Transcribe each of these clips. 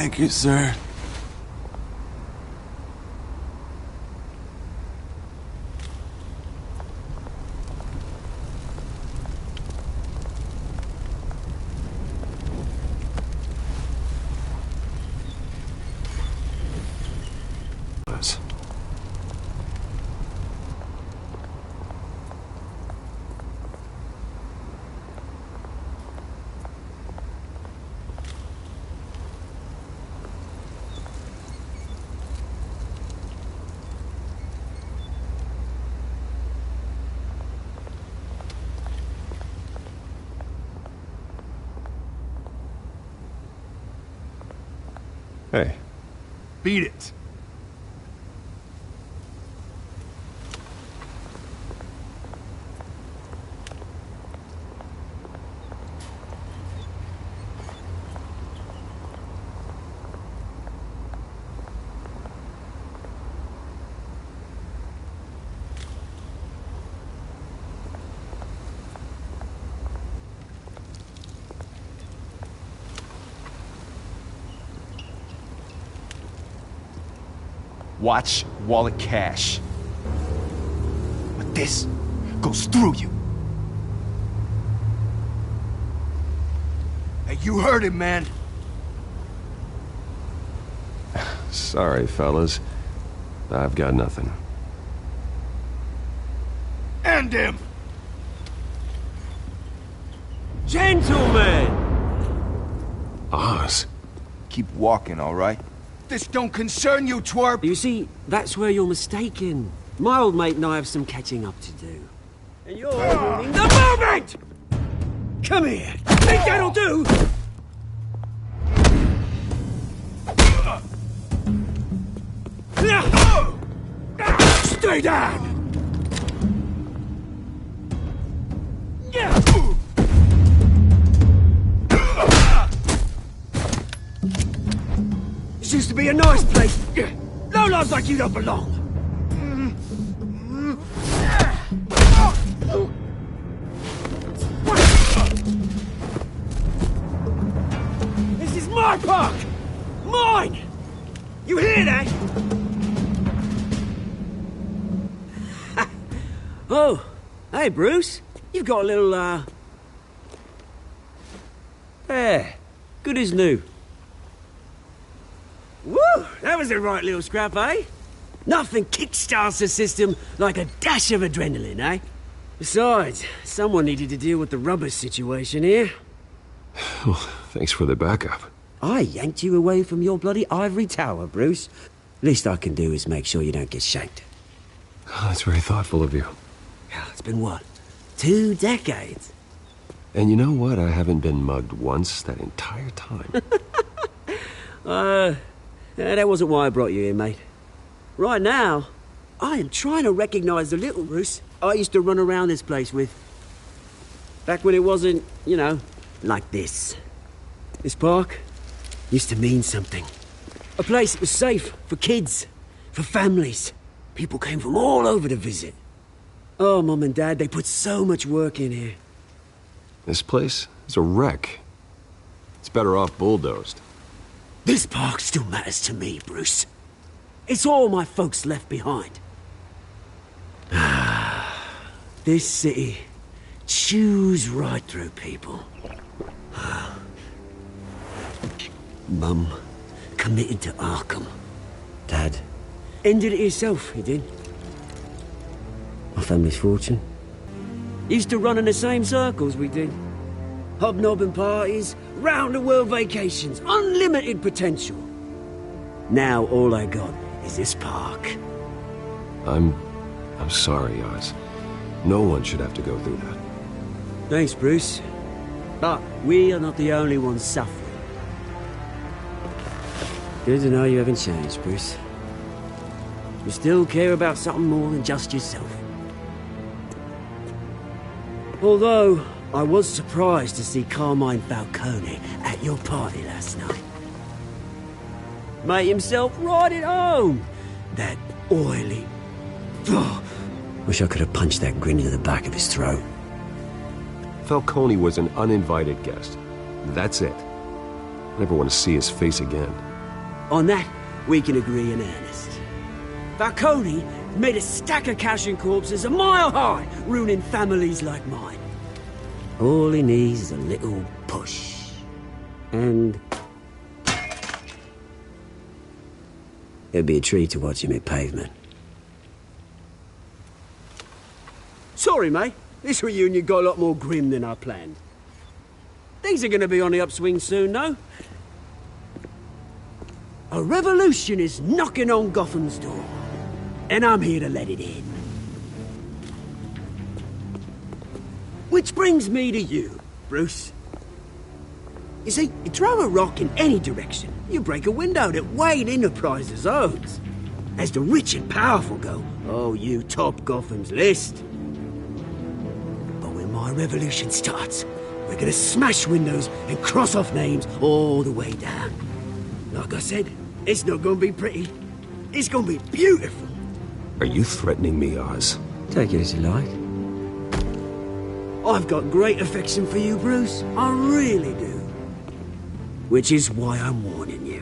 Thank you, sir. Hey. Beat it. Watch wallet cash. But this goes through you. Hey, you heard him, man. Sorry, fellas. I've got nothing. End him! Gentlemen! Oz. Keep walking, all right? This don't concern you, twerp! You see, that's where you're mistaken. My old mate and I have some catching up to do. And you're ruining the moment! Come here! Think that'll do? Stay down! This used to be a nice place. No lives like you don't belong. This is my park! Mine! You hear that? Oh, hey, Bruce. You've got a little, There. Good as new. Woo! That was a right little scrap, eh? Nothing kickstarts the system like a dash of adrenaline, eh? Besides, someone needed to deal with the rubber situation here. Well, thanks for the backup. I yanked you away from your bloody ivory tower, Bruce. Least I can do is make sure you don't get shanked. Oh, that's very thoughtful of you. Yeah, it's been what? 2 decades? And you know what? I haven't been mugged once that entire time. That wasn't why I brought you here, mate. Right now, I am trying to recognize the little Bruce I used to run around this place with. Back when it wasn't, you know, like this. This park used to mean something. A place that was safe for kids, for families. People came from all over to visit. Oh, Mum and Dad, they put so much work in here. This place is a wreck. It's better off bulldozed. This park still matters to me, Bruce. It's all my folks left behind. This city chews right through people. Mum committed to Arkham. Dad ended it himself, he did. My family's fortune. Used to run in the same circles we did. Hobnobbing parties, round-the-world vacations, unlimited potential. Now all I got is this park. I'm sorry, Oz. No one should have to go through that. Thanks, Bruce. But we are not the only ones suffering. Good to know you haven't changed, Bruce. You still care about something more than just yourself. Although, I was surprised to see Carmine Falcone at your party last night. Made himself right at home. That oily... Oh, wish I could have punched that grin into the back of his throat. Falcone was an uninvited guest. That's it. I never want to see his face again. On that, we can agree in earnest. Falcone made a stack of cash and corpses a mile high, ruining families like mine. All he needs is a little push. And... it'd be a treat to watch him hit pavement. Sorry, mate. This reunion got a lot more grim than I planned. Things are gonna be on the upswing soon, though. A revolution is knocking on Gotham's door. And I'm here to let it in. Which brings me to you, Bruce. You see, you throw a rock in any direction, you break a window that Wayne Enterprises owns. As the rich and powerful go, oh, you top Gotham's list. But when my revolution starts, we're gonna smash windows and cross off names all the way down. Like I said, it's not gonna be pretty. It's gonna be beautiful. Are you threatening me, Oz? Take it as you like. I've got great affection for you, Bruce. I really do. Which is why I'm warning you.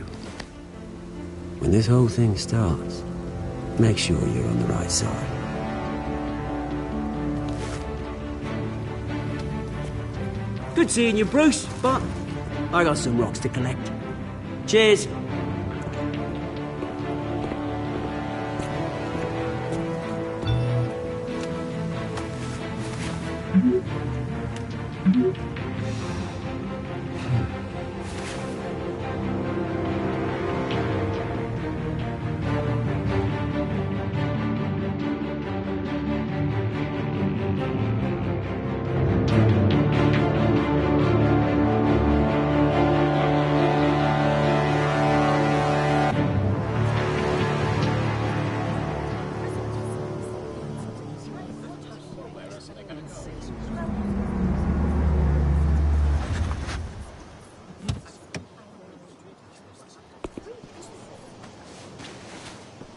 When this whole thing starts, make sure you're on the right side. Good seeing you, Bruce, but I got some rocks to collect. Cheers.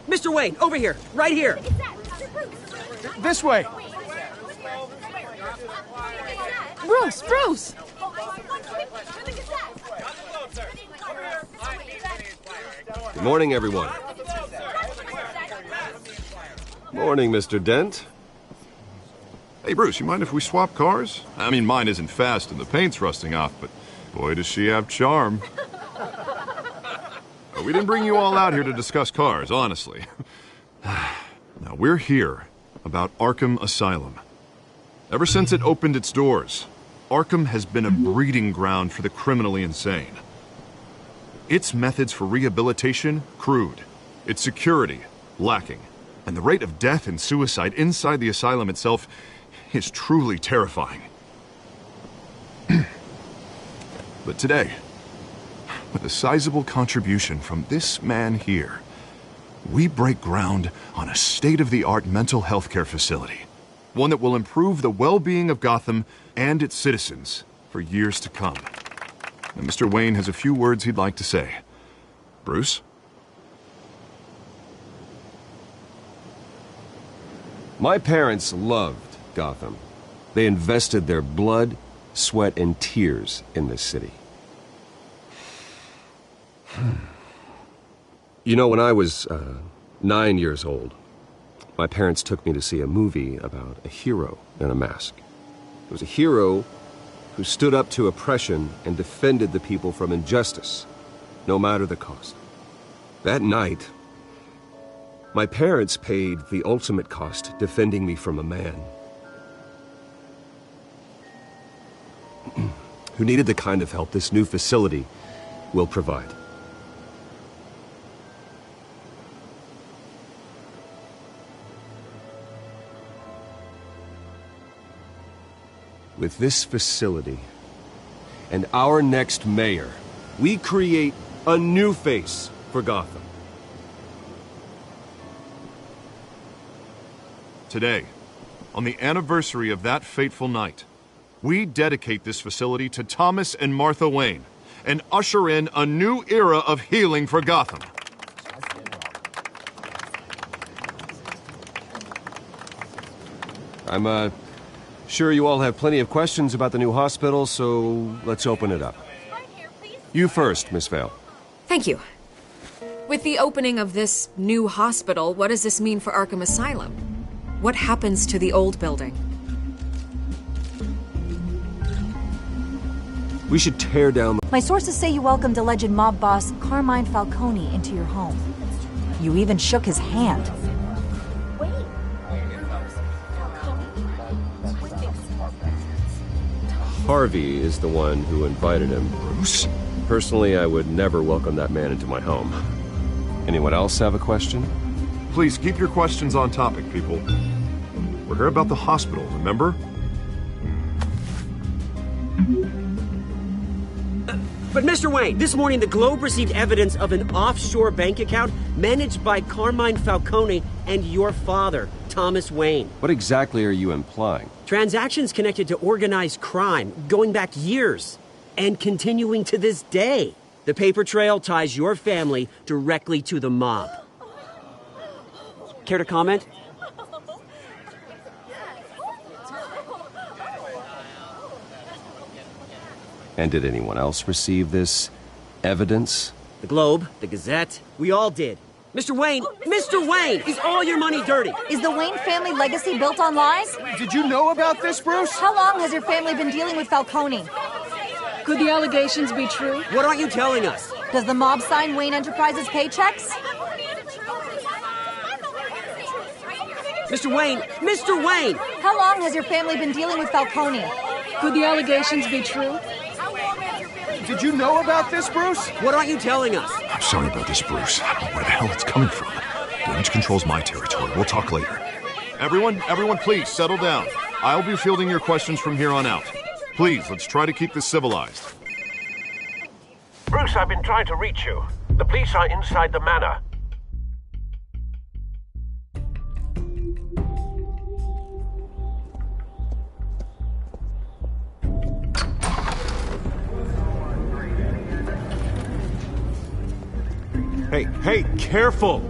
Mr. Wayne, over here, right here. This way. Bruce! Good morning, everyone. Morning, Mr. Dent. Hey, Bruce, you mind if we swap cars? I mean, mine isn't fast and the paint's rusting off, but boy, does she have charm. We didn't bring you all out here to discuss cars, honestly. Now, we're here about Arkham Asylum. Ever since it opened its doors, Arkham has been a breeding ground for the criminally insane. Its methods for rehabilitation, crude. Its security, lacking. And the rate of death and suicide inside the asylum itself is truly terrifying. But today, with a sizable contribution from this man here, we break ground on a state-of-the-art mental health care facility. One that will improve the well-being of Gotham and its citizens for years to come. And Mr. Wayne has a few words he'd like to say. Bruce? My parents loved Gotham. They invested their blood, sweat, and tears in this city. You know, when I was 9 years old, my parents took me to see a movie about a hero in a mask. It was a hero who stood up to oppression and defended the people from injustice, no matter the cost. That night, my parents paid the ultimate cost defending me from a man who needed the kind of help this new facility will provide. With this facility and our next mayor, we create a new face for Gotham. Today, on the anniversary of that fateful night, we dedicate this facility to Thomas and Martha Wayne and usher in a new era of healing for Gotham. I'm sure you all have plenty of questions about the new hospital, so let's open it up. You first, Miss Vale. Thank you. With the opening of this new hospital, what does this mean for Arkham Asylum? What happens to the old building? We should tear down the... My sources say you welcomed alleged mob boss Carmine Falcone into your home. You even shook his hand. Harvey is the one who invited him. Bruce? Personally, I would never welcome that man into my home. Anyone else have a question? Please keep your questions on topic, people. We're here about the hospital, remember? But Mr. Wayne, this morning the Globe received evidence of an offshore bank account managed by Carmine Falcone and your father, Thomas Wayne. What exactly are you implying? Transactions connected to organized crime, going back years, and continuing to this day. The paper trail ties your family directly to the mob. Care to comment? And did anyone else receive this evidence? The Globe, the Gazette, we all did. Mr. Wayne, is all your money dirty? Is the Wayne family legacy built on lies? Did you know about this, Bruce? How long has your family been dealing with Falcone? Could the allegations be true? What aren't you telling us? Does the mob sign Wayne Enterprises paychecks? Mr. Wayne! How long has your family been dealing with Falcone? Could the allegations be true? Did you know about this, Bruce? What aren't you telling us? I'm sorry about this, Bruce. I don't know where the hell it's coming from. Damage control's my territory. We'll talk later. Everyone, please, settle down. I'll be fielding your questions from here on out. Please, let's try to keep this civilized. Bruce, I've been trying to reach you. The police are inside the manor. Hey, careful!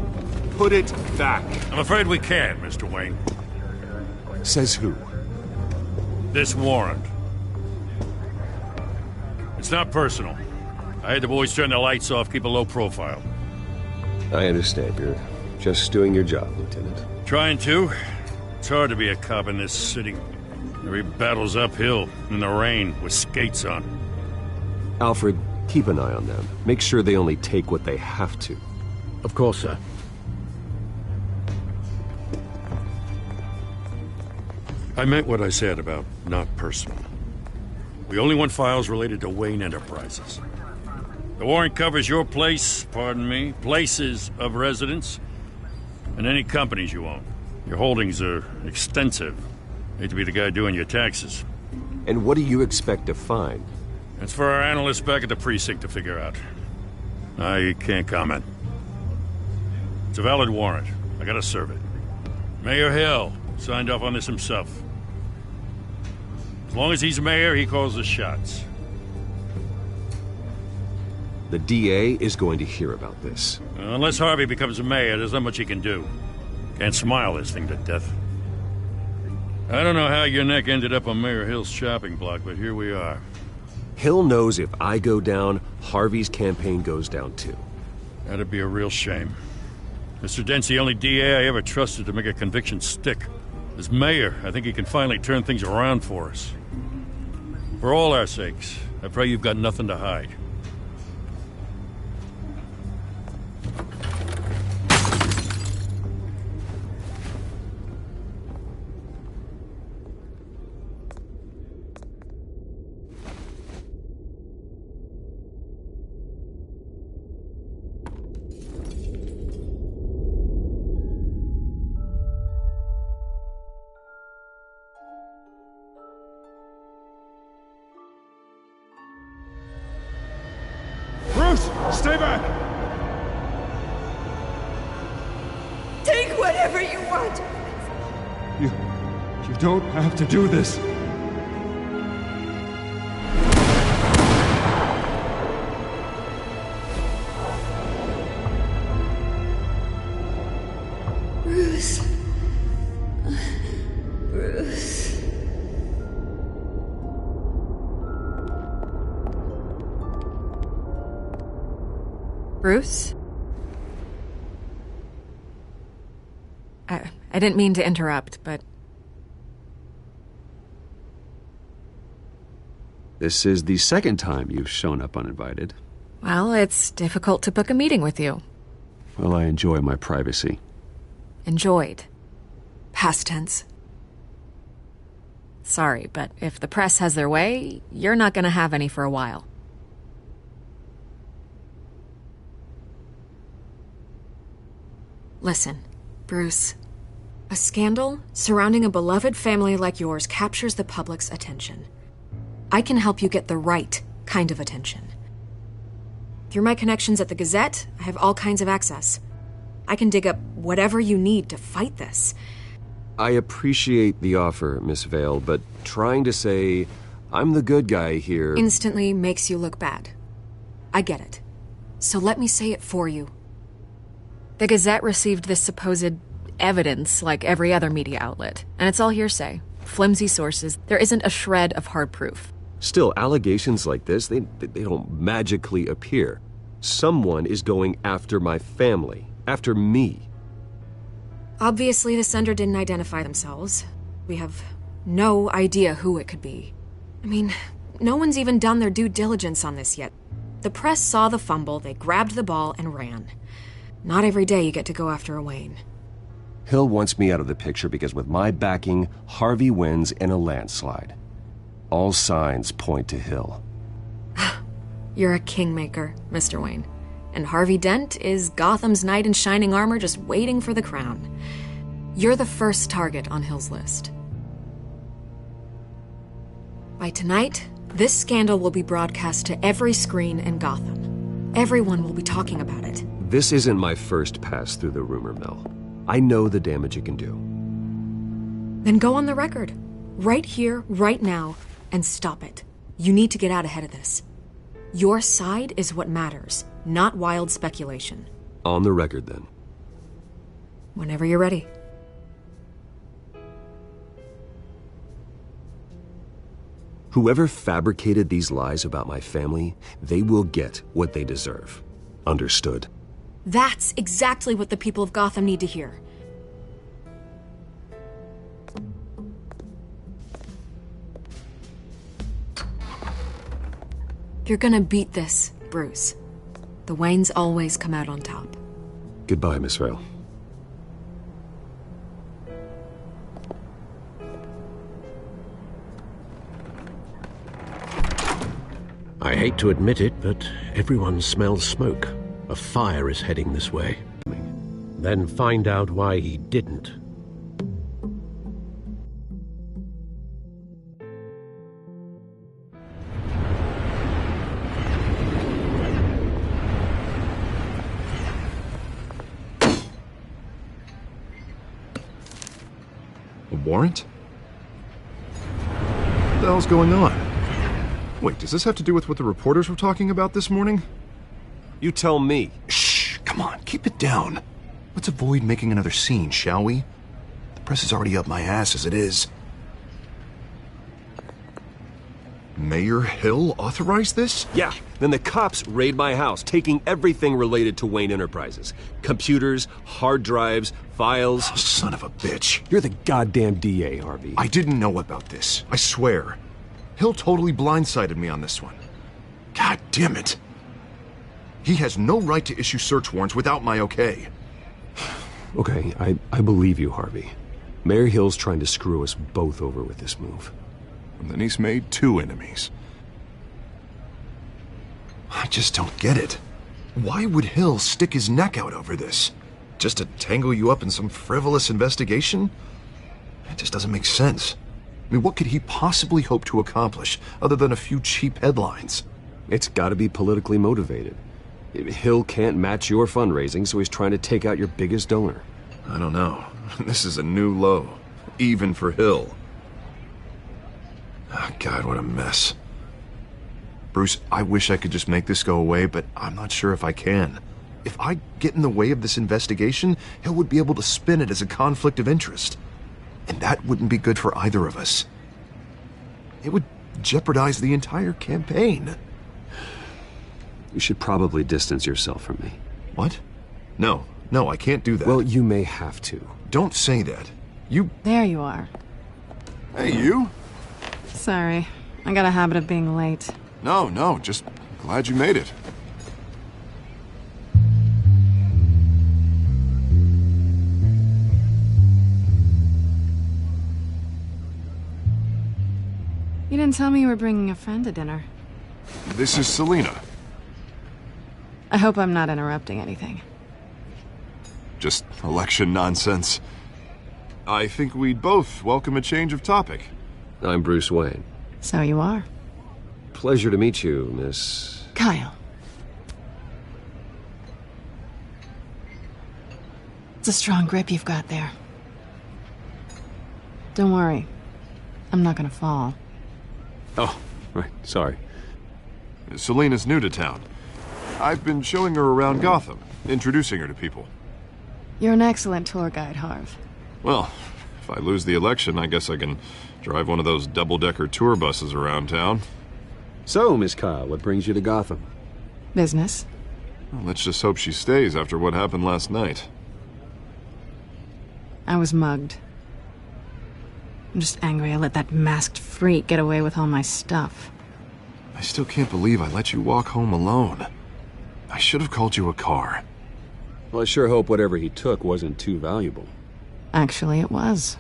Put it back. I'm afraid we can't, Mr. Wayne. Says who? This warrant. It's not personal. I had the boys turn the lights off, keep a low profile. I understand. You're just doing your job, Lieutenant. Trying to. It's hard to be a cop in this city. Every battle's uphill, in the rain, with skates on. Alfred, keep an eye on them. Make sure they only take what they have to. Of course, sir. I meant what I said about not personal. We only want files related to Wayne Enterprises. The warrant covers your place, pardon me, places of residence, and any companies you own. Your holdings are extensive. Hate to be the guy doing your taxes. And what do you expect to find? It's for our analysts back at the precinct to figure out. I can't comment. It's a valid warrant. I gotta serve it. Mayor Hill signed off on this himself. As long as he's mayor, he calls the shots. The DA is going to hear about this. Unless Harvey becomes mayor, there's not much he can do. Can't smile this thing to death. I don't know how your neck ended up on Mayor Hill's shopping block, but here we are. Hill knows if I go down, Harvey's campaign goes down too. That'd be a real shame. Mr. Dent's the only DA I ever trusted to make a conviction stick. As mayor, I think he can finally turn things around for us. For all our sakes, I pray you've got nothing to hide. Stay back! Take whatever you want! You don't have to do this. Bruce. Bruce. Bruce? I didn't mean to interrupt, but... This is the second time you've shown up uninvited. Well, it's difficult to book a meeting with you. Well, I enjoy my privacy. Enjoyed. Past tense. Sorry, but if the press has their way, you're not gonna have any for a while. Listen, Bruce. A scandal surrounding a beloved family like yours captures the public's attention. I can help you get the right kind of attention. Through my connections at the Gazette, I have all kinds of access. I can dig up whatever you need to fight this. I appreciate the offer, Miss Vale, but trying to say I'm the good guy here... instantly makes you look bad. I get it. So let me say it for you. The Gazette received this supposed evidence like every other media outlet, and it's all hearsay. Flimsy sources. There isn't a shred of hard proof. Still, allegations like this, they don't magically appear. Someone is going after my family, after me. Obviously, the sender didn't identify themselves. We have no idea who it could be. I mean, no one's even done their due diligence on this yet. The press saw the fumble, they grabbed the ball and ran. Not every day you get to go after a Wayne. Hill wants me out of the picture because with my backing, Harvey wins in a landslide. All signs point to Hill. You're a kingmaker, Mr. Wayne. And Harvey Dent is Gotham's knight in shining armor just waiting for the crown. You're the first target on Hill's list. By tonight, this scandal will be broadcast to every screen in Gotham. Everyone will be talking about it. This isn't my first pass through the rumor mill. I know the damage it can do. Then go on the record. Right here, right now, and stop it. You need to get out ahead of this. Your side is what matters, not wild speculation. On the record, then. Whenever you're ready. Whoever fabricated these lies about my family, they will get what they deserve. Understood? That's exactly what the people of Gotham need to hear. You're gonna beat this, Bruce. The Waynes always come out on top. Goodbye, Miss Vale. I hate to admit it, but everyone smells smoke. A fire is heading this way. Then find out why he didn't. A warrant? What the hell's going on? Wait, does this have to do with what the reporters were talking about this morning? You tell me. Shh, come on, keep it down. Let's avoid making another scene, shall we? The press is already up my ass as it is. Mayor Hill authorized this? Yeah, then the cops raid my house, taking everything related to Wayne Enterprises. Computers, hard drives, files. Oh, son of a bitch. You're the goddamn DA, Harvey. I didn't know about this, I swear. Hill totally blindsided me on this one. God damn it. He has no right to issue search warrants without my okay. Okay, I believe you, Harvey. Mayor Hill's trying to screw us both over with this move. And then he's made two enemies. I just don't get it. Why would Hill stick his neck out over this? Just to tangle you up in some frivolous investigation? It just doesn't make sense. I mean, what could he possibly hope to accomplish other than a few cheap headlines? It's gotta be politically motivated. Hill can't match your fundraising, so he's trying to take out your biggest donor. I don't know. This is a new low. Even for Hill. Oh, God, what a mess. Bruce, I wish I could just make this go away, but I'm not sure if I can. If I get in the way of this investigation, Hill would be able to spin it as a conflict of interest. And that wouldn't be good for either of us. It would jeopardize the entire campaign. You should probably distance yourself from me. What? No, I can't do that. Well, you may have to. don't say that. You... There you are. Hey, you? Sorry. I got a habit of being late. No, just glad you made it. You didn't tell me you were bringing a friend to dinner. This is Selina. I hope I'm not interrupting anything. Just election nonsense. I think we'd both welcome a change of topic. I'm Bruce Wayne. So you are. Pleasure to meet you, Miss... Kyle. It's a strong grip you've got there. Don't worry. I'm not gonna fall. Oh, right, sorry. Selina's new to town. I've been showing her around Gotham, introducing her to people. You're an excellent tour guide, Harv. Well, if I lose the election, I guess I can drive one of those double-decker tour buses around town. So, Miss Kyle, what brings you to Gotham? Business. Well, let's just hope she stays after what happened last night. I was mugged. I'm just angry I let that masked freak get away with all my stuff. I still can't believe I let you walk home alone. I should have called you a car. Well, I sure hope whatever he took wasn't too valuable. Actually, it was.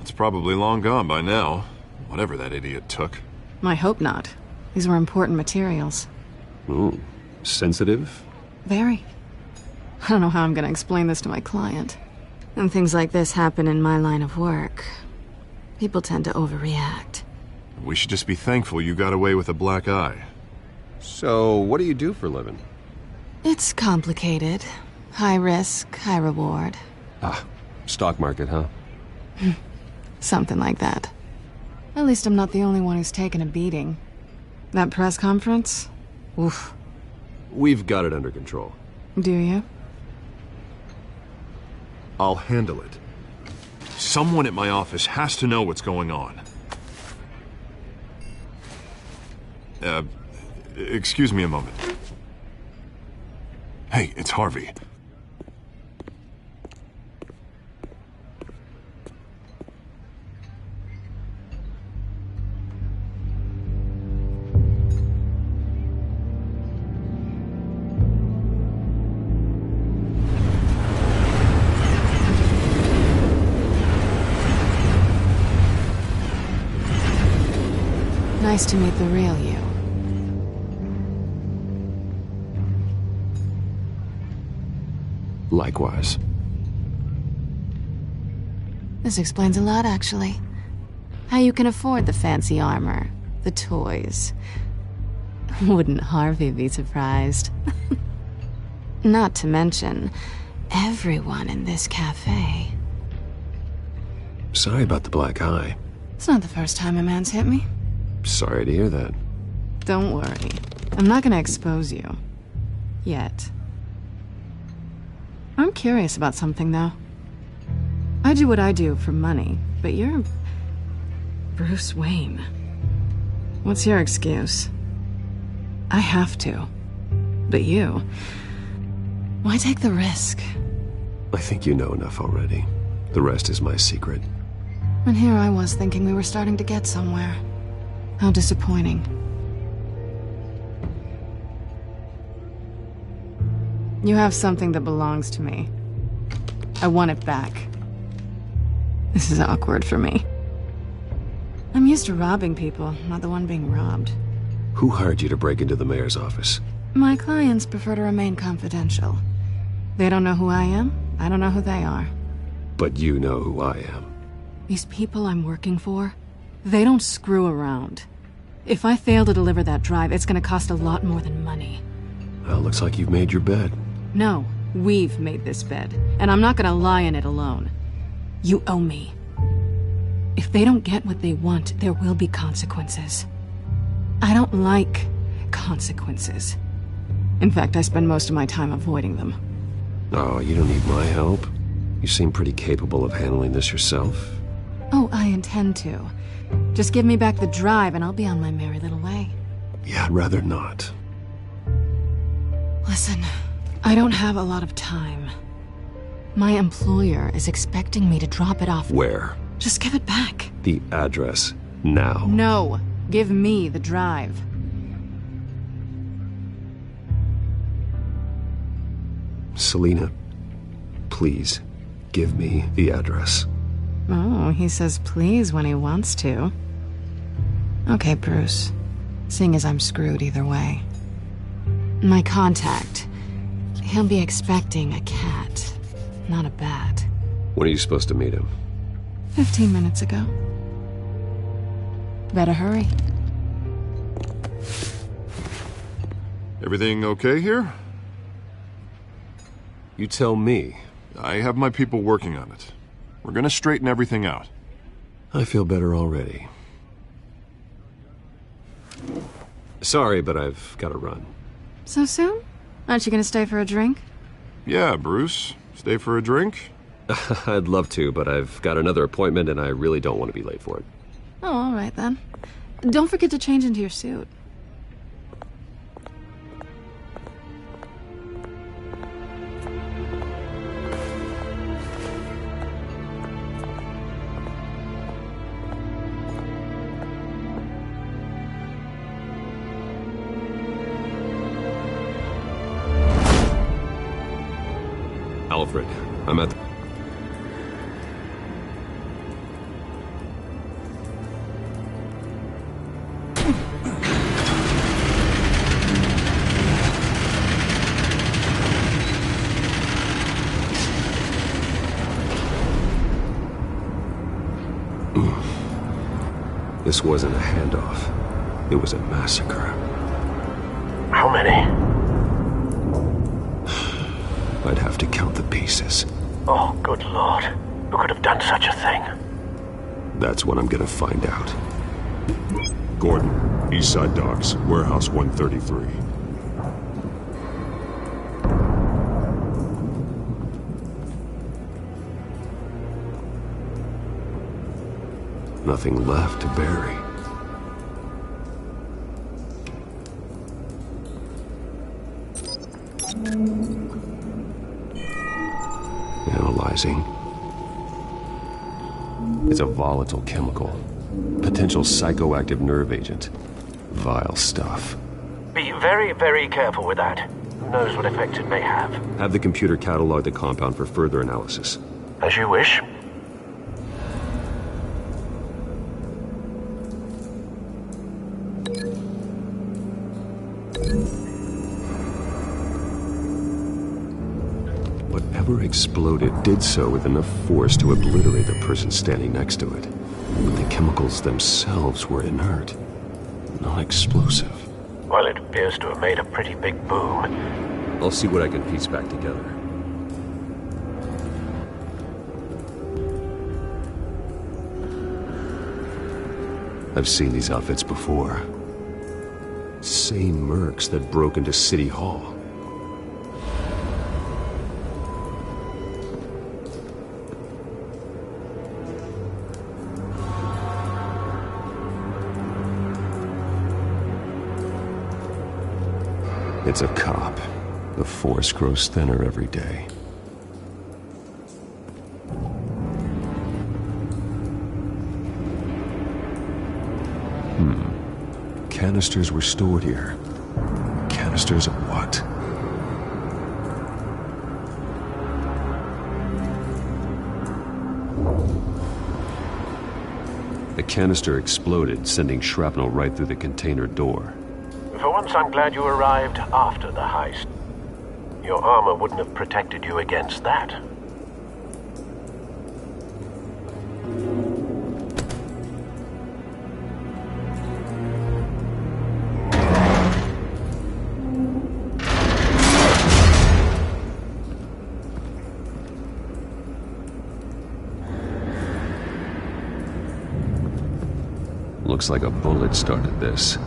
It's probably long gone by now, whatever that idiot took. I hope not. These were important materials. Ooh, sensitive? Very. I don't know how I'm gonna explain this to my client. And things like this happen in my line of work. People tend to overreact. We should just be thankful you got away with a black eye. So, what do you do for a living? It's complicated. High risk, high reward. Ah, stock market, huh? Something like that. At least I'm not the only one who's taken a beating. That press conference? Oof. We've got it under control. Do you? I'll handle it. Someone at my office has to know what's going on. Excuse me a moment. Hey, it's Harvey. Nice to meet the real you. Likewise. This explains a lot, actually. How you can afford the fancy armor, the toys. Wouldn't Harvey be surprised? Not to mention, everyone in this cafe. Sorry about the black eye. It's not the first time a man's hit me. Sorry to hear that. Don't worry. I'm not gonna expose you. Yet. I'm curious about something, though. I do what I do for money, but you're... Bruce Wayne. What's your excuse? I have to. But you... Why take the risk? I think you know enough already. The rest is my secret. And here I was thinking we were starting to get somewhere. How disappointing. You have something that belongs to me. I want it back. This is awkward for me. I'm used to robbing people, not the one being robbed. Who hired you to break into the mayor's office? My clients prefer to remain confidential. They don't know who I am, I don't know who they are. But you know who I am. These people I'm working for, they don't screw around. If I fail to deliver that drive, it's gonna cost a lot more than money. Well, looks like you've made your bed. No, we've made this bed, and I'm not gonna lie in it alone. You owe me. If they don't get what they want, there will be consequences. I don't like consequences. In fact, I spend most of my time avoiding them. Oh, you don't need my help. You seem pretty capable of handling this yourself. Oh, I intend to. Just give me back the drive and I'll be on my merry little way. Yeah, I'd rather not. Listen, I don't have a lot of time. My employer is expecting me to drop it off. Where? Just give it back. The address, now. No. Give me the drive. Selina, please, give me the address. Oh, he says please when he wants to. Okay, Bruce. Seeing as I'm screwed either way. My contact. He'll be expecting a cat, not a bat. When are you supposed to meet him? 15 minutes ago. Better hurry. Everything okay here? You tell me. I have my people working on it. We're gonna straighten everything out. I feel better already. Sorry, but I've got to run. So soon? Aren't you gonna stay for a drink? Yeah, Bruce. Stay for a drink? I'd love to, but I've got another appointment and I really don't want to be late for it. Oh, all right then. Don't forget to change into your suit. Alfred, I'm at the... This wasn't a handoff. It was a massacre. How many? I'd have to count the pieces. Oh, good Lord. Who could have done such a thing? That's what I'm gonna find out. Gordon, Eastside Docks, Warehouse 133. Nothing left to bury. Analyzing. It's a volatile chemical. Potential psychoactive nerve agent. Vile stuff. Be very, very careful with that. Who knows what effect it may have. Have the computer catalog the compound for further analysis. As you wish. Whatever exploded did so with enough force to obliterate the person standing next to it. But the chemicals themselves were inert, not explosive. Well, it appears to have made a pretty big boom. I'll see what I can piece back together. I've seen these outfits before. Same mercs that broke into City Hall. It's a cop. The force grows thinner every day. Canisters were stored here. Canisters of what? The canister exploded, sending shrapnel right through the container door. For once, I'm glad you arrived after the heist. Your armor wouldn't have protected you against that. Looks like a bullet started this.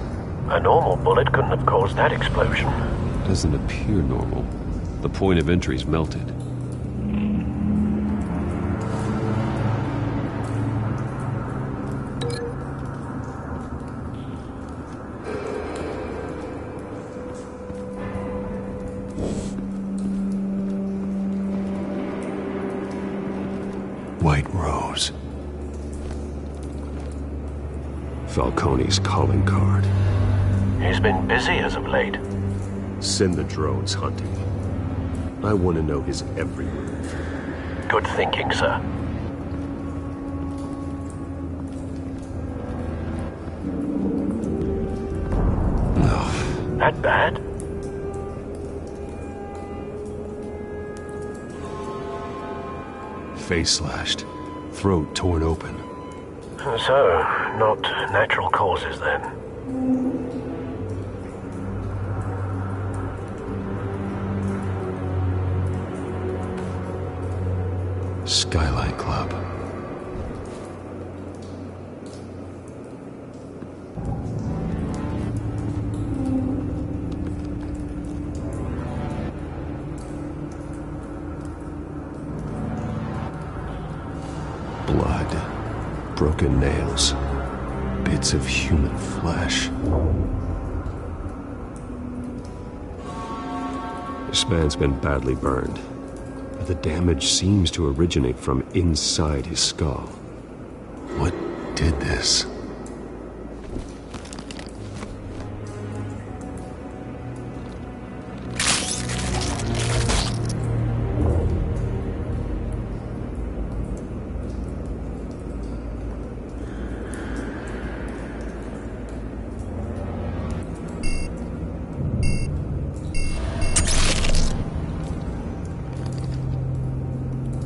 A normal bullet couldn't have caused that explosion. Doesn't appear normal. The point of entry's melted. White Rose. Falcone's calling card. He's been busy as of late. Send the drones hunting. I want to know his every move. Good thinking, sir. No. That bad? Face slashed. Throat torn open. So, not natural causes then. Skylight Club. Blood. Broken nails. Bits of human flesh. This man's been badly burned. But the damage seems to originate from inside his skull. What did this?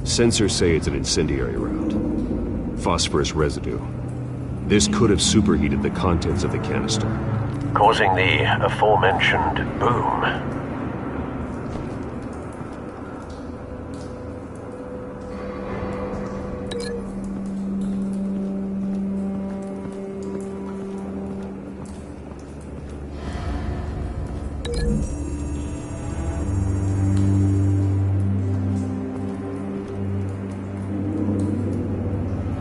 Sensors say it's an incendiary round. Phosphorus residue. This could have superheated the contents of the canister, causing the aforementioned boom.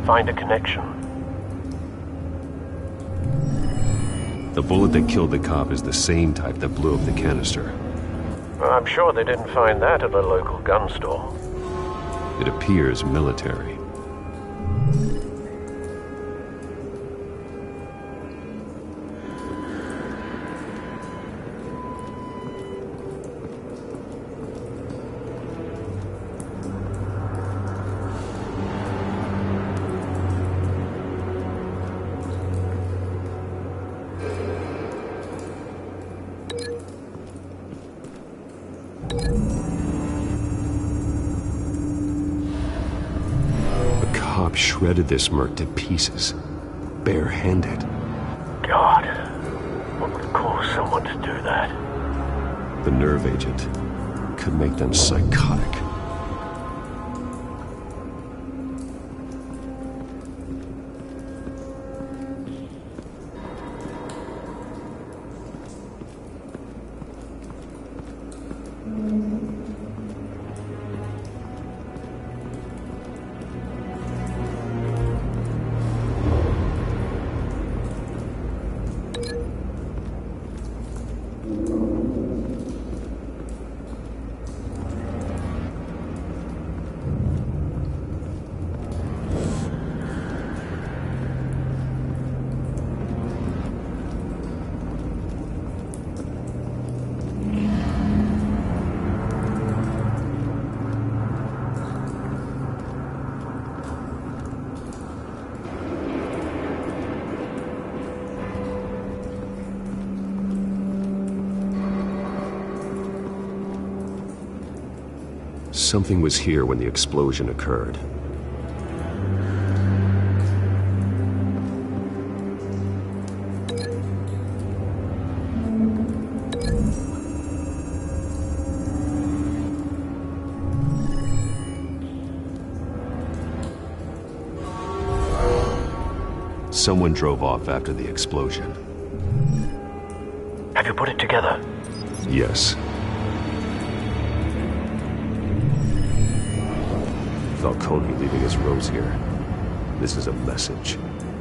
Find a connection. The bullet that killed the cop is the same type that blew up the canister. I'm sure they didn't find that at a local gun store. It appears military. Shredded this merc to pieces, barehanded. God, what would cause someone to do that? The nerve agent could make them psychotic. Something was here when the explosion occurred. Someone drove off after the explosion. Have you put it together? Yes. Falcone leaving his rose here. This is a message.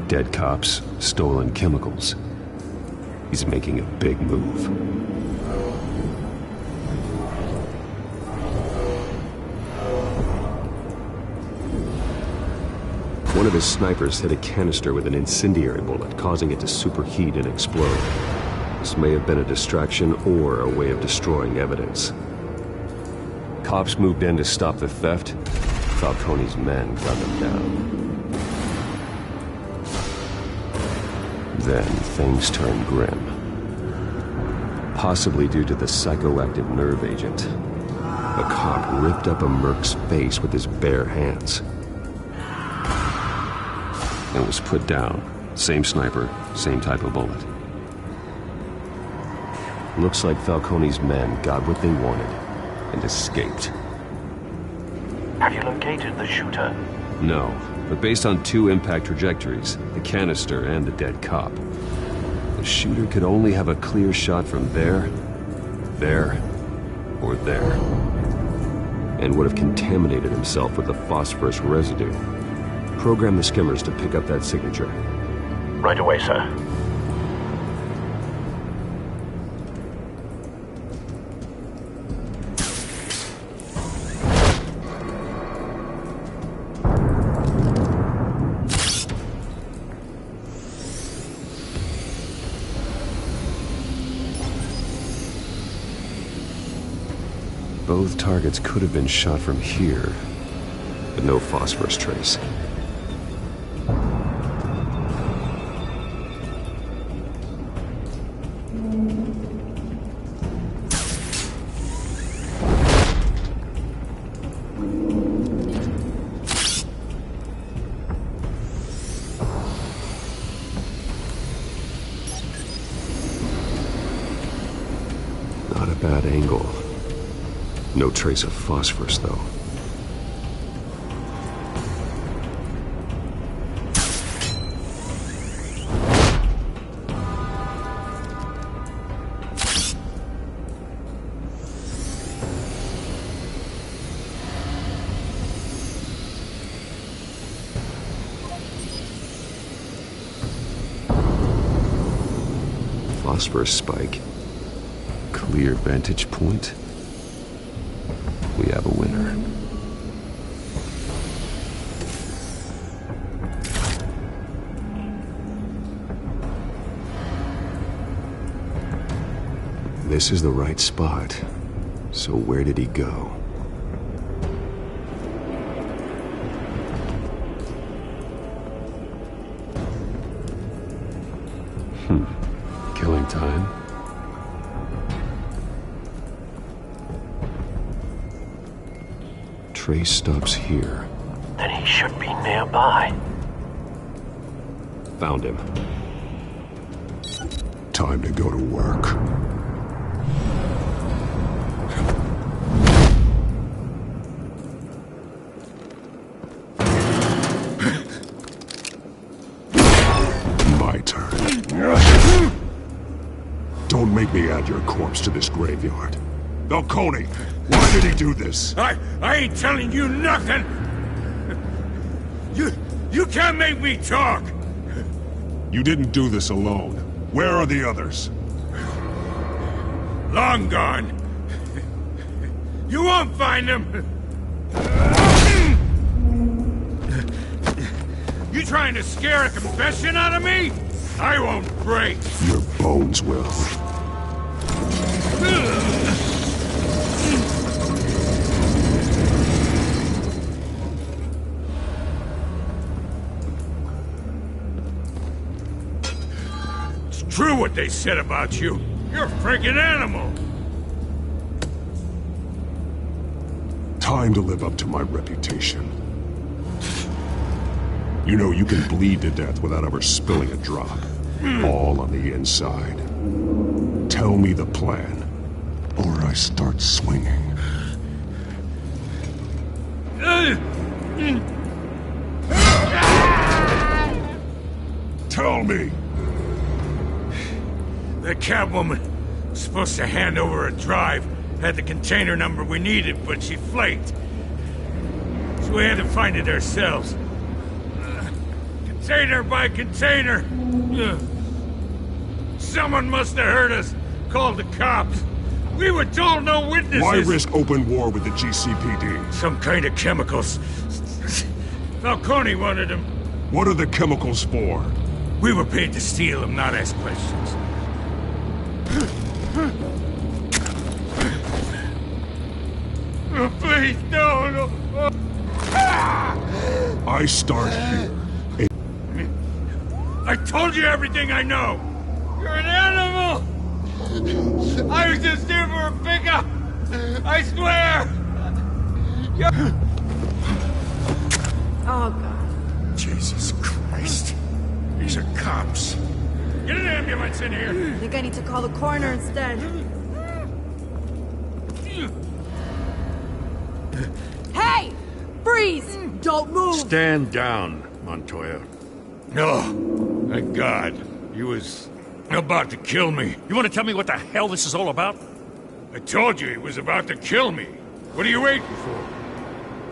Dead cops, stolen chemicals. He's making a big move. One of his snipers hit a canister with an incendiary bullet, causing it to superheat and explode. This may have been a distraction or a way of destroying evidence. Cops moved in to stop the theft. Falcone's men got them down. Then things turned grim. Possibly due to the psychoactive nerve agent. A cop ripped up a merc's face with his bare hands. And was put down. Same sniper, same type of bullet. Looks like Falcone's men got what they wanted and escaped. Have you located the shooter? No, but based on 2 impact trajectories, the canister and the dead cop, the shooter could only have a clear shot from there, or there, and would have contaminated himself with the phosphorus residue. Program the skimmers to pick up that signature. Right away, sir. Both targets could have been shot from here, but no phosphorus trace. Not a bad angle. No trace of phosphorus, though. Phosphorus spike. Clear vantage point. We have a winner. This is the right spot. So where did he go? Killing time. Trace stops here. Then he should be nearby. Found him. Time to go to work. My turn. Don't make me add your corpse to this graveyard. Falcone, why did he do this? I ain't telling you nothing! You can't make me talk! You didn't do this alone. Where are the others? Long gone. You won't find them! You trying to scare a confession out of me? I won't break! Your bones will. True what they said about you. You're a freaking animal. Time to live up to my reputation. You know, you can bleed to death without ever spilling a drop. All on the inside. Tell me the plan, or I start swinging. Tell me! The Catwoman was supposed to hand over a drive, had the container number we needed, but she flaked. So we had to find it ourselves. Container by container. Someone must have heard us, called the cops. We were told no witnesses. Why risk open war with the GCPD? Some kind of chemicals. Falcone wanted them What are the chemicals for? We were paid to steal them, not ask questions. Oh, please, no. I start here. I told you everything I know. You're an animal. I was just here for a pickup. I swear. Oh, God. Jesus Christ. These are cops. Get an ambulance in here. I think I need to call the coroner instead. Hey! Freeze! Don't move! Stand down, Montoya. No. Thank God. He was about to kill me. You want to tell me what the hell this is all about? I told you he was about to kill me. What are you waiting for?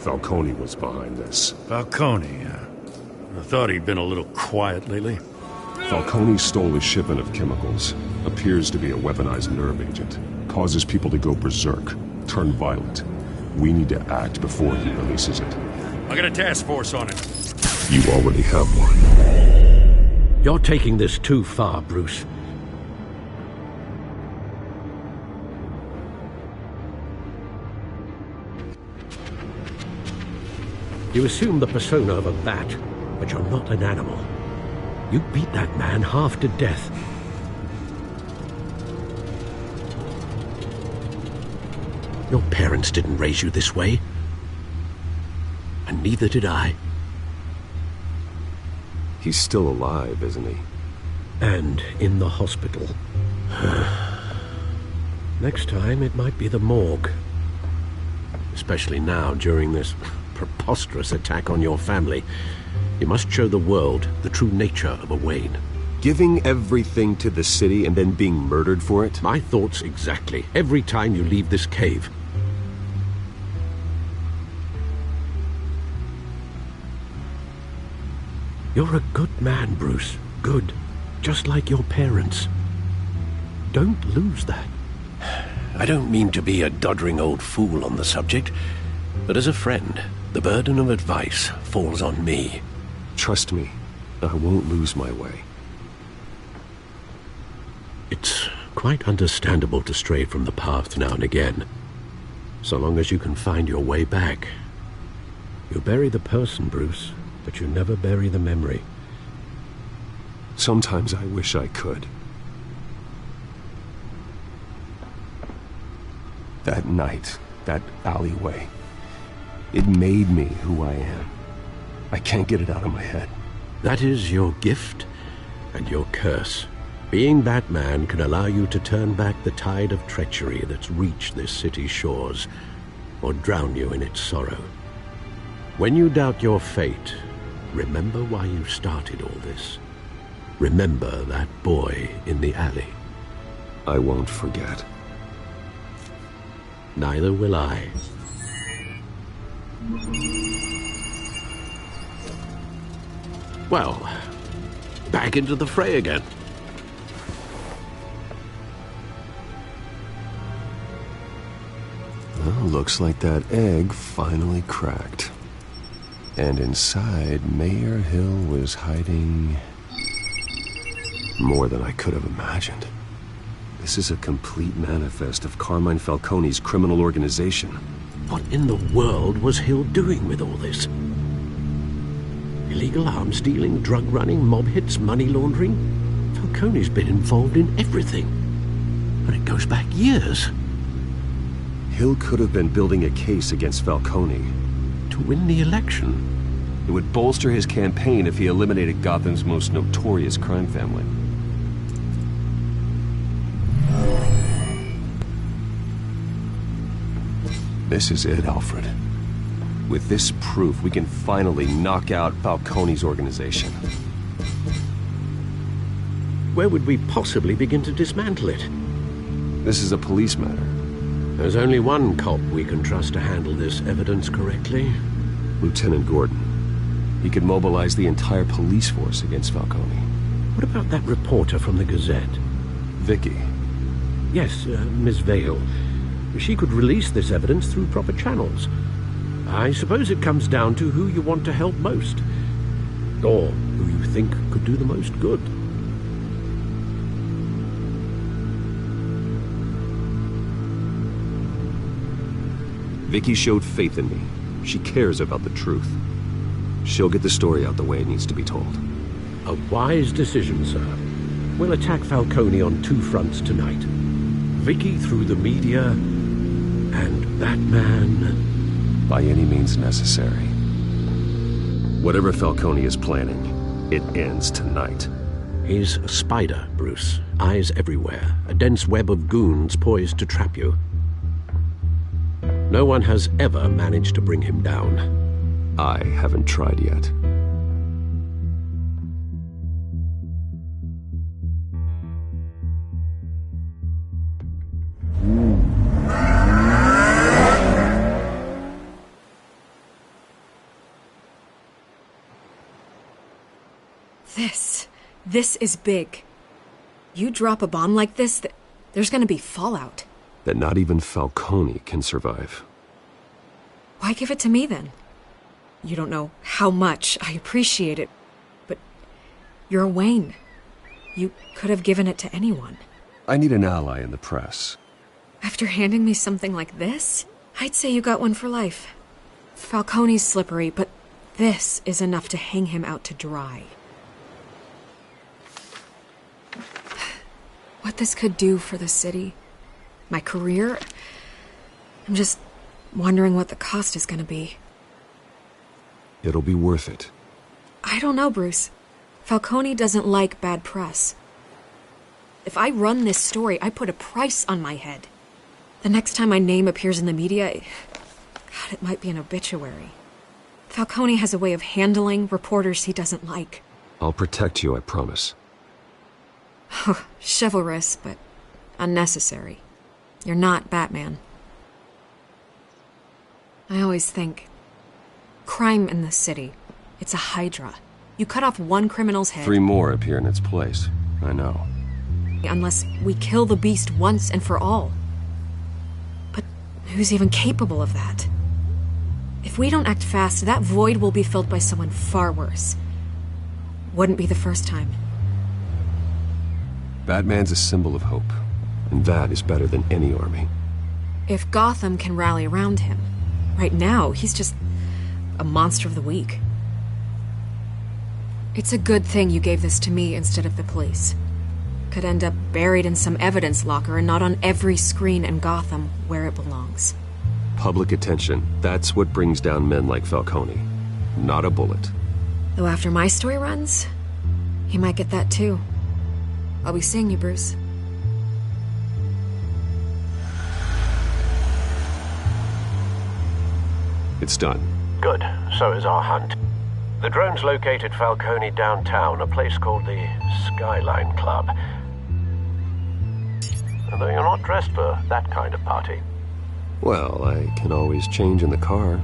Falcone was behind this. Falcone, I thought he'd been a little quiet lately. Falcone stole a shipment of chemicals. Appears to be a weaponized nerve agent. Causes people to go berserk, turn violent. We need to act before he releases it. I got a task force on it. You already have one. You're taking this too far, Bruce. You assume the persona of a bat, but you're not an animal. You beat that man half to death. Your parents didn't raise you this way. And neither did I. He's still alive, isn't he? And in the hospital. Next time, it might be the morgue. Especially now, during this preposterous attack on your family. You must show the world the true nature of a Wayne. Giving everything to the city and then being murdered for it? My thoughts exactly. Every time you leave this cave. You're a good man, Bruce. Good. Just like your parents. Don't lose that. I don't mean to be a doddering old fool on the subject, but as a friend, the burden of advice falls on me. Trust me, I won't lose my way. It's quite understandable to stray from the path now and again. So long as you can find your way back. You bury the person, Bruce, but you never bury the memory. Sometimes I wish I could. That night, that alleyway, it made me who I am. I can't get it out of my head. That is your gift and your curse. Being Batman can allow you to turn back the tide of treachery that's reached this city's shores, or drown you in its sorrow. When you doubt your fate, remember why you started all this. Remember that boy in the alley. I won't forget. Neither will I. Well, back into the fray again. Well, looks like that egg finally cracked. And inside, Mayor Hill was hiding more than I could have imagined. This is a complete manifest of Carmine Falcone's criminal organization. What in the world was Hill doing with all this? Illegal arms dealing, drug running, mob hits, money laundering? Falcone's been involved in everything. And it goes back years. Hill could have been building a case against Falcone. To win the election. It would bolster his campaign if he eliminated Gotham's most notorious crime family. This is it, Alfred. With this proof, we can finally knock out Falcone's organization. Where would we possibly begin to dismantle it? This is a police matter. There's only one cop we can trust to handle this evidence correctly. Lieutenant Gordon. He could mobilize the entire police force against Falcone. What about that reporter from the Gazette? Vicky. Yes, Miss Vale. She could release this evidence through proper channels. I suppose it comes down to who you want to help most. Or who you think could do the most good. Vicky showed faith in me. She cares about the truth. She'll get the story out the way it needs to be told. A wise decision, sir. We'll attack Falcone on 2 fronts tonight. Vicky through the media, and Batman... by any means necessary. Whatever Falcone is planning, it ends tonight. He's a spider, Bruce. Eyes everywhere. A dense web of goons poised to trap you. No one has ever managed to bring him down. I haven't tried yet. This is big. You drop a bomb like this, there's gonna be fallout. That not even Falcone can survive. Why give it to me, then? You don't know how much I appreciate it, but you're Wayne. You could have given it to anyone. I need an ally in the press. After handing me something like this, I'd say you got one for life. Falcone's slippery, but this is enough to hang him out to dry. What this could do for the city, my career, I'm just wondering what the cost is gonna be. It'll be worth it. I don't know, Bruce. Falcone doesn't like bad press. If I run this story, I put a price on my head. The next time my name appears in the media, God, it might be an obituary. Falcone has a way of handling reporters he doesn't like. I'll protect you, I promise. Chivalrous, but unnecessary. You're not Batman. I always think, crime in this city, it's a hydra. You cut off one criminal's head... 3 more appear in its place. I know. Unless we kill the beast once and for all. But who's even capable of that? If we don't act fast, that void will be filled by someone far worse. Wouldn't be the first time. Batman's a symbol of hope, and that is better than any army. If Gotham can rally around him, right now he's just a monster of the week. It's a good thing you gave this to me instead of the police. Could end up buried in some evidence locker and not on every screen in Gotham where it belongs. Public attention, that's what brings down men like Falcone. Not a bullet. Though after my story runs, he might get that too. I'll be seeing you, Bruce. It's done. Good. So is our hunt. The drone's located Falcone downtown, a place called the Skyline Club. Although you're not dressed for that kind of party. Well, I can always change in the car.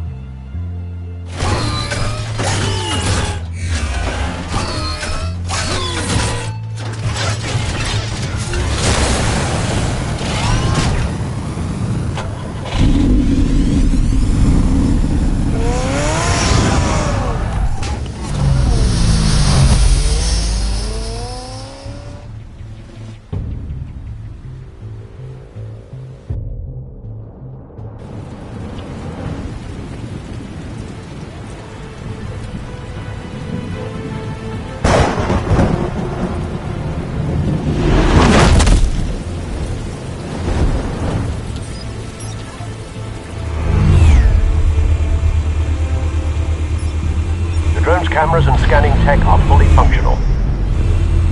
Cameras and scanning tech are fully functional.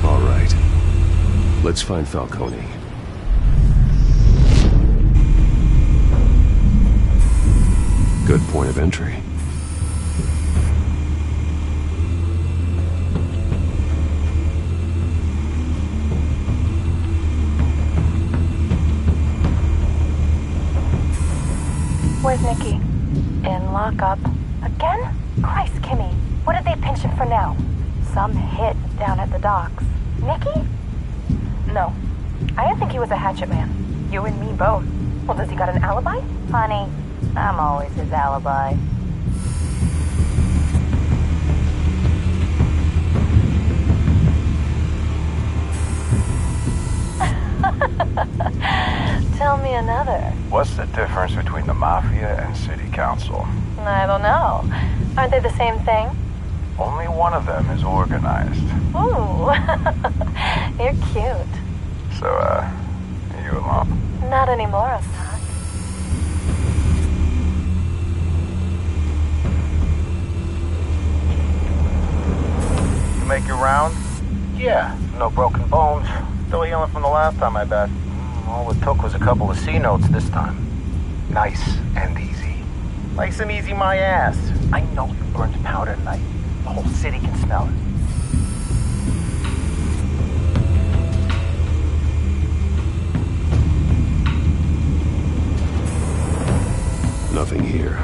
All right. Let's find Falcone. Good point of entry. Where's Nikki? In lockup. Again? Christ, Kimmy. What did they pinch him for now? Some hit down at the docks. Nikki? No. I didn't think he was a hatchet man. You and me both. Well, does he got an alibi? Honey, I'm always his alibi. other. What's the difference between the Mafia and City Council? I don't know. Aren't they the same thing? Only one of them is organized. Ooh, you're cute. So, you alone? Not anymore, I'm not. You make your round? Yeah, no broken bones. Still healing from the last time, I bet. All it took was a couple of C notes this time. Nice and easy. Nice and easy, my ass. I know you burned powder tonight. The whole city can smell it. Nothing here.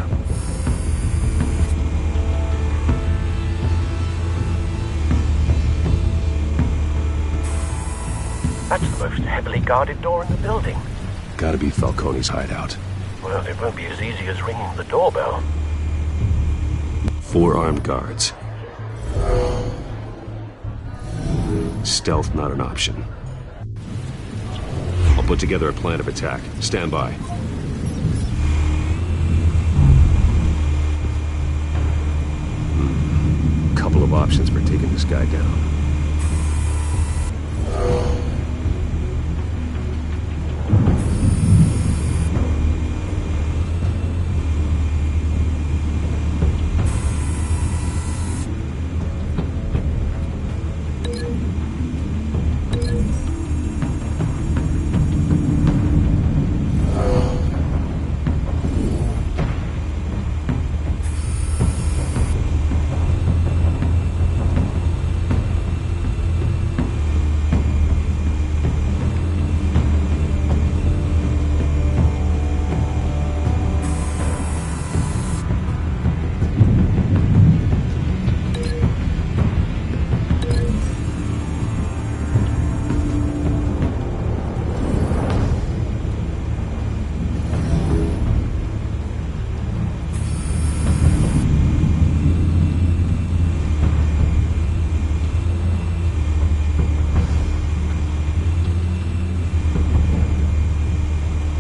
That's the most heavily guarded door in the building. Gotta be Falcone's hideout. Well, it won't be as easy as ringing the doorbell. 4 armed guards. Stealth not an option. I'll put together a plan of attack. Stand by. Couple of options for taking this guy down.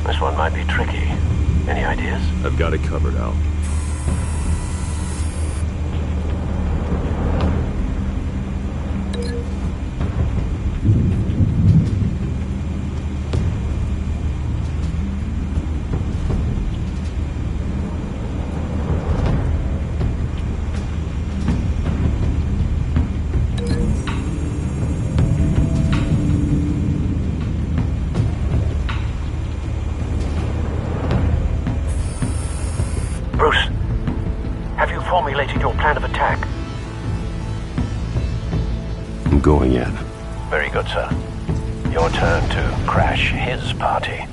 This one might be tricky. Any ideas? I've got it covered, Al. Bruce, have you formulated your plan of attack? I'm going in. Very good, sir. Your turn to crash his party.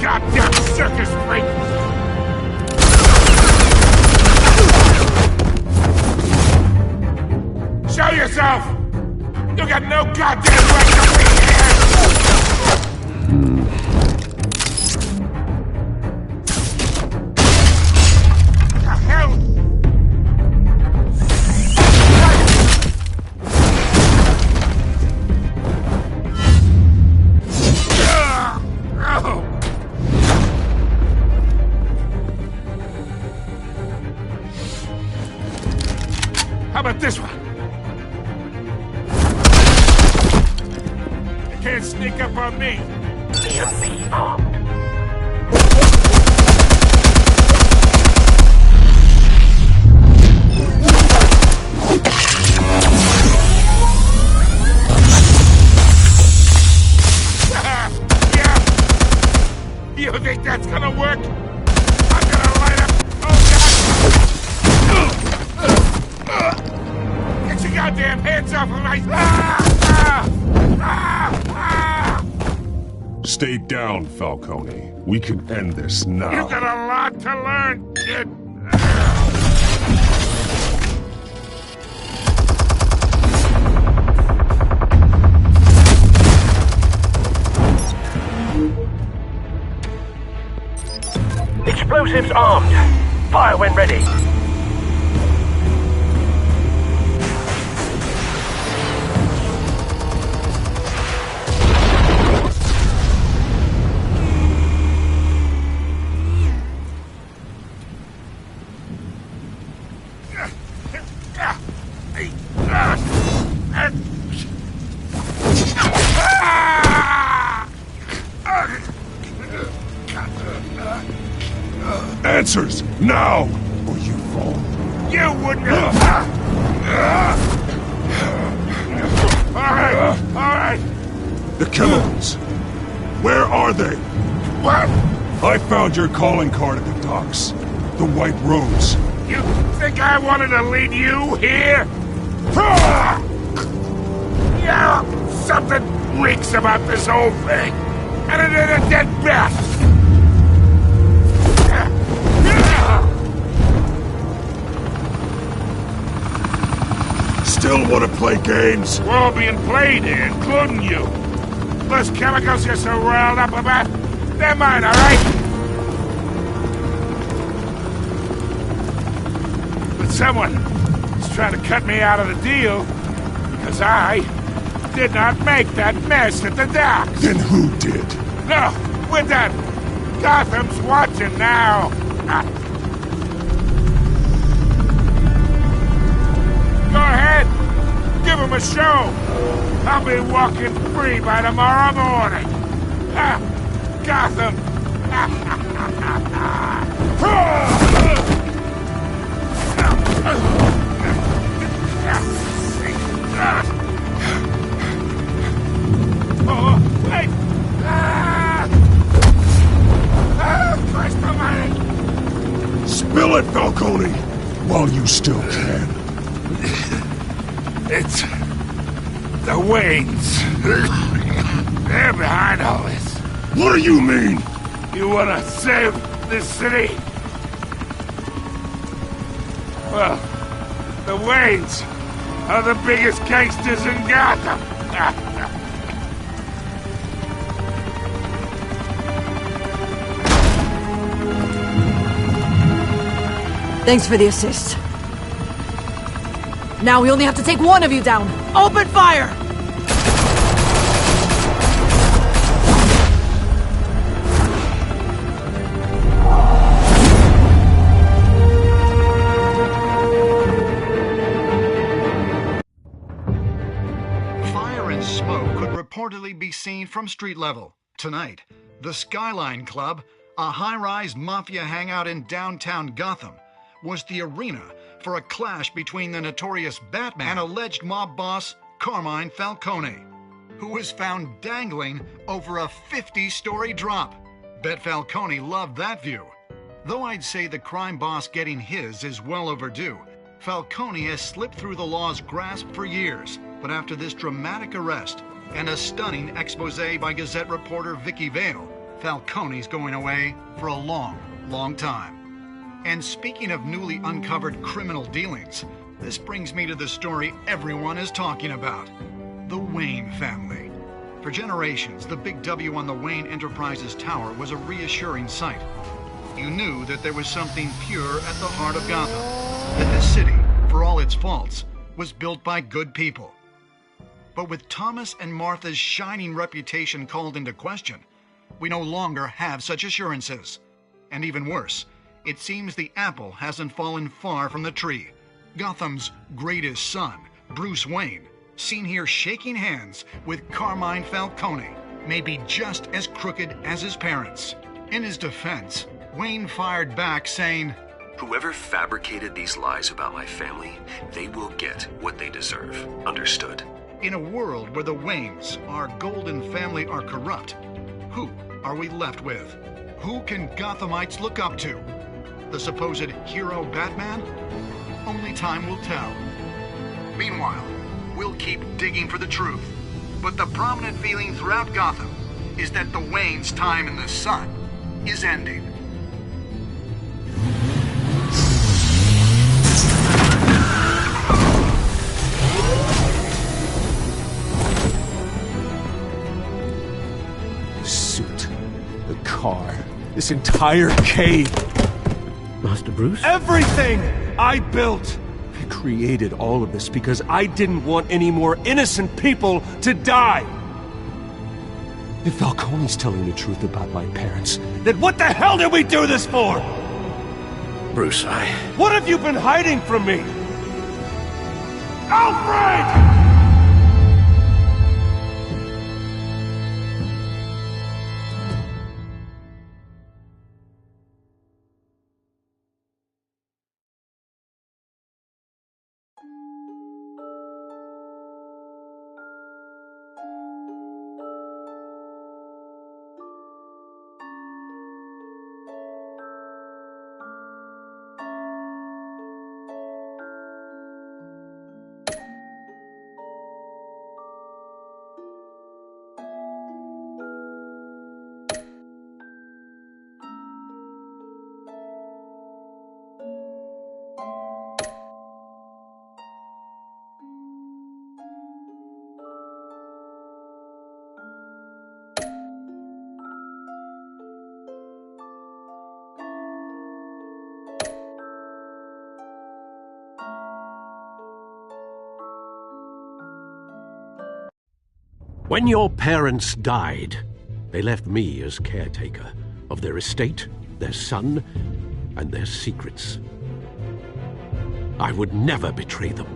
Goddamn circus freak! Show yourself! You got no goddamn right to be here! The hell? about this one? They can't sneak up on me. EMP armed. You think that's gonna work? I'm gonna light up. Oh, God! Get your goddamn hands off of my. Stay down, Falcone. We can end this now. You got a lot to learn, kid. Explosives armed. Fire when ready. Answers, now, or you fall. You wouldn't have... All right. The chemicals. Where are they? What? I found your calling card at the docks. The White Rose. You think I wanted to lead you here? Yeah, something reeks about this whole thing. And it ain't a dead bat. Still want to play games? We're all being played here, including you. Those chemicals you're so riled up about, they're mine, all right? But someone is trying to cut me out of the deal because I did not make that mess at the docks. Then who did? No, we're done. Gotham's watching now. Go ahead. Give him a show. I'll be walking free by tomorrow morning. Gotham. Oh, wait. Christ almighty. Spill it, Falcone, while you still can. It's the Waynes. They're behind all this. What do you mean? You wanna save this city? Well, the Waynes are the biggest gangsters in Gotham. Thanks for the assist. Now we only have to take one of you down. Open fire! Fire and smoke could reportedly be seen from street level. Tonight, the Skyline Club, a high-rise mafia hangout in downtown Gotham, was the arena for a clash between the notorious Batman and alleged mob boss Carmine Falcone, who was found dangling over a 50-story drop. Bet Falcone loved that view. Though I'd say the crime boss getting his is well overdue, Falcone has slipped through the law's grasp for years. But after this dramatic arrest and a stunning expose by Gazette reporter Vicky Vale, Falcone's going away for a long, long time. And speaking of newly uncovered criminal dealings, this brings me to the story everyone is talking about. The Wayne family. For generations, the big W on the Wayne Enterprises Tower was a reassuring sight. You knew that there was something pure at the heart of Gotham. That this city, for all its faults, was built by good people. But with Thomas and Martha's shining reputation called into question, we no longer have such assurances. And even worse, it seems the apple hasn't fallen far from the tree. Gotham's greatest son, Bruce Wayne, seen here shaking hands with Carmine Falcone, may be just as crooked as his parents. In his defense, Wayne fired back saying, "Whoever fabricated these lies about my family, they will get what they deserve. Understood?" In a world where the Waynes, our golden family, are corrupt, who are we left with? Who can Gothamites look up to? The supposed hero Batman? Only time will tell. Meanwhile, we'll keep digging for the truth. But the prominent feeling throughout Gotham is that the Waynes' time in the sun is ending. The suit, the car, this entire cave. Master Bruce? Everything I built! I created all of this because I didn't want any more innocent people to die! If Falcone's telling the truth about my parents, then what the hell did we do this for? Bruce, What have you been hiding from me? Alfred! When your parents died, they left me as caretaker of their estate, their son, and their secrets. I would never betray them.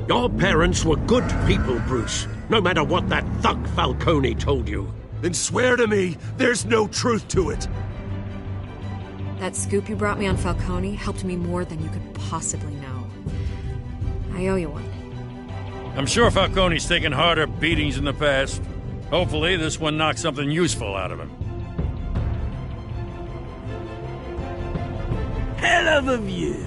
Your parents were good people, Bruce, no matter what that thug Falcone told you. Then swear to me there's no truth to it. That scoop you brought me on Falcone helped me more than you could possibly know. I owe you one. I'm sure Falcone's taken harder beatings in the past. Hopefully this one knocks something useful out of him. Hell of a view.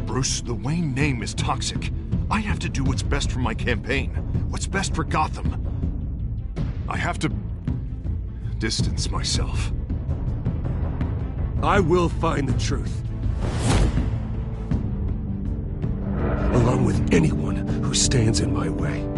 Bruce, the Wayne name is toxic. I have to do what's best for my campaign. What's best for Gotham. I have to distance myself. I will find the truth. Along with anyone who stands in my way.